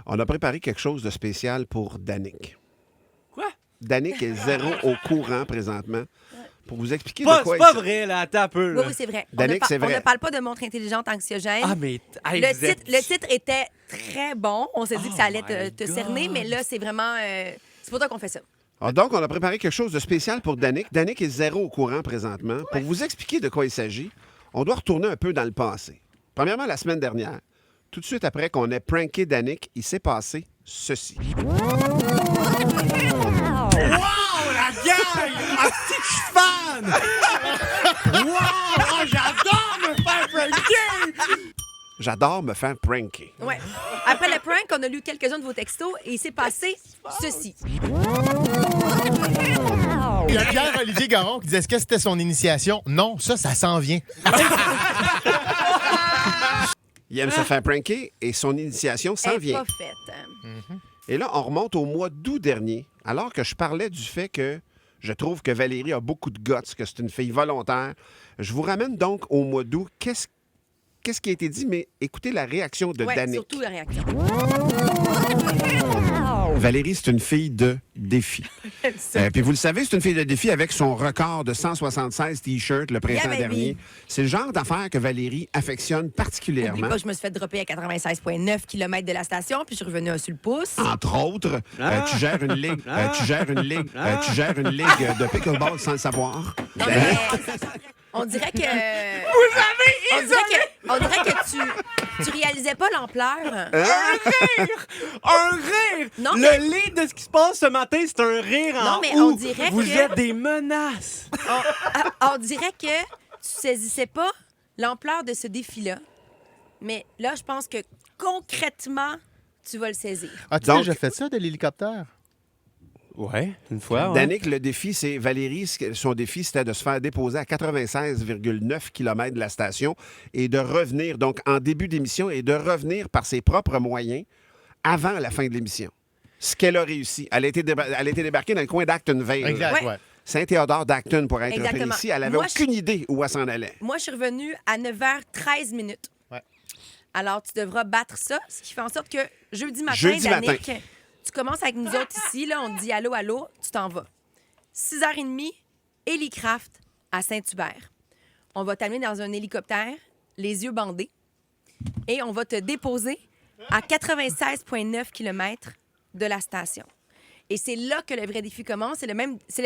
On a préparé quelque chose de spécial pour Danick. Quoi? Danick est zéro au courant présentement. Pour vous expliquer Pas, de quoi c'est pas il vrai, là. Attends un peu. Oui, Là. oui, c'est vrai. Danick, c'est vrai. On ne parle pas de montre intelligente anxiogène. Ah, mais. Hey, vous êtes- Le titre était très bon. On s'est dit que ça allait my te God. cerner, mais là, c'est vraiment... c'est pour ça qu'on fait ça. Donc, on a préparé quelque chose de spécial pour Danick. Danick est zéro au courant présentement. Pour vous expliquer de quoi il s'agit, on doit retourner un peu dans le passé. Premièrement, la semaine dernière, tout de suite après qu'on ait pranké Danick, il s'est passé ceci. Wow, la gang! Ah, c'est que je suis fan! Wow! Ah, j'adore me faire pranker! J'adore me faire pranker. Ouais. Après le prank, on a lu quelques-uns de vos textos et il s'est passé ceci. Il y a Pierre-Olivier Garon qui disait est-ce que c'était son initiation? Non, ça s'en vient. Il aime se faire pranker et son initiation s'en Elle est vient. pas faite. Et là, on remonte au mois d'août dernier, alors que je parlais du fait que je trouve que Valérie a beaucoup de guts, que c'est une fille volontaire. Je vous ramène donc au mois d'août. Qu'est-ce qui a été dit? Mais écoutez la réaction de Ouais, Danick. surtout la réaction. Valérie, c'est une fille de défi. Puis vous le savez, c'est une fille de défi avec son record de 176 T-shirts le printemps Yeah, baby. dernier. C'est le genre d'affaire que Valérie affectionne Oublie particulièrement. pas, je me suis fait dropper à 96,9 km de la station, puis je suis revenue sur le pouce. Entre autres, tu gères une ligue, tu gères une ligue de pickleball sans le savoir. Non, mais on dirait que... Vous avez on dirait que tu réalisais pas l'ampleur. Un rire! Non, Le lead de ce qui se passe ce matin, c'est un rire en Non, mais haut. on dirait Vous que- êtes des menaces. On dirait que tu saisissais pas l'ampleur de ce défi-là. Mais là, je pense que concrètement, tu vas le saisir. As-tu Donc- déjà fait ça de l'hélicoptère? Ouais, une fois. Danick, le défi, c'est Valérie, son défi, c'était de se faire déposer à 96,9 km de la station et de revenir, donc en début d'émission, et de revenir par ses propres moyens avant la fin de l'émission. Ce qu'elle a réussi. Elle a été débarquée dans le coin d'Actonville. Exact, Ouais. ouais. Saint-Théodore d'Acton, pour être Exactement. précis. Elle avait Moi, aucune idée où elle s'en allait. Moi, je suis revenue à 9h13 minutes. Ouais. Alors, tu devras battre ça, ce qui fait en sorte que jeudi matin, Jeudi Danick, matin. tu commences avec nous autres ici, là, on te dit allô, allô, tu t'en vas. 6h30, Hélicraft à Saint-Hubert. On va t'amener dans un hélicoptère, les yeux bandés, et on va te déposer à 96,9 km de la station. Et c'est là que le vrai défi commence. C'est le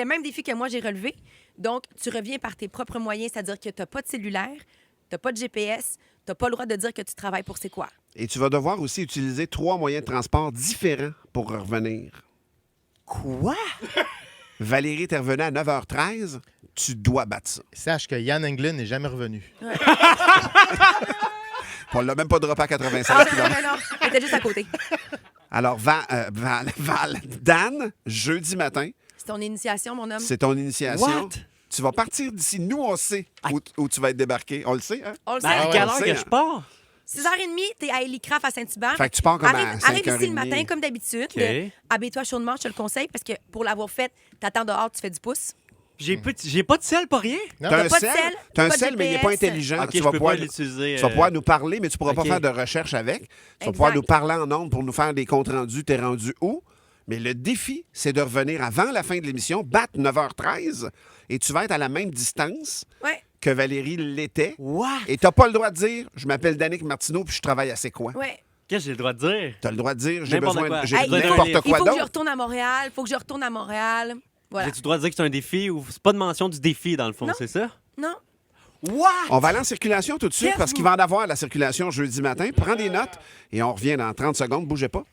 même défi que moi, j'ai relevé. Donc, tu reviens par tes propres moyens, c'est-à-dire que tu n'as pas de cellulaire, tu n'as pas de GPS, tu n'as pas le droit de dire que tu travailles pour c'est quoi. Et tu vas devoir aussi utiliser 3 moyens de transport différents pour revenir. Quoi? Valérie, t'es revenue à 9h13. Tu dois battre ça. Sache que Yann Englund n'est jamais revenu. On l'a même pas droppé à 96 Ah, km. non, non, elle était juste à côté. Alors, Dan, jeudi matin, C'est ton initiation, mon homme. c'est ton initiation. What? Tu vas partir d'ici. Nous, on sait où tu vas être débarqué. On le sait, hein? On le Ben, sait. à ouais, quelle on heure sait, que hein. je pars? 6h30, t'es à Hélicraft à Saint-Hubert. Fait que tu pars comme à arrive 5h30. ici le matin, comme d'habitude. OK. Habille-toi chaudement, je te le conseille, parce que pour l'avoir fait, t'attends dehors, tu fais du pouce. J'ai pas de sel, pas rien. Non? T'as un pas de sel, sel, t'as un pas de sel, mais il n'est pas GPS. intelligent. OK, tu je vas peux pouvoir, pas l'utiliser. tu vas pouvoir nous parler, mais tu ne pourras OK. pas faire de recherche avec. Tu vas Exact. pouvoir nous parler en ondes pour nous faire des comptes rendus. T'es rendu où? Mais le défi, c'est de revenir avant la fin de l'émission, battre 9h13, et tu vas être à la même distance Ouais, que Valérie l'était. What? Et t'as pas le droit de dire « Je m'appelle Danick Martineau puis je travaille à C'est quoi? ouais. Qu'est-ce que j'ai le droit de dire? T'as le droit de dire « J'ai N'importe besoin quoi. j'ai Hey, n'importe il quoi faut que je d'autre. retourne à Montréal. Faut que je retourne à Montréal. Voilà. J'ai-tu le droit de dire que c'est un défi ou c'est pas de mention du défi, dans le fond, Non. c'est ça? Non. What? On va aller en circulation tout de suite parce qu'il va en avoir la circulation jeudi matin. Prends des notes et on revient dans 30 secondes. Bougez pas.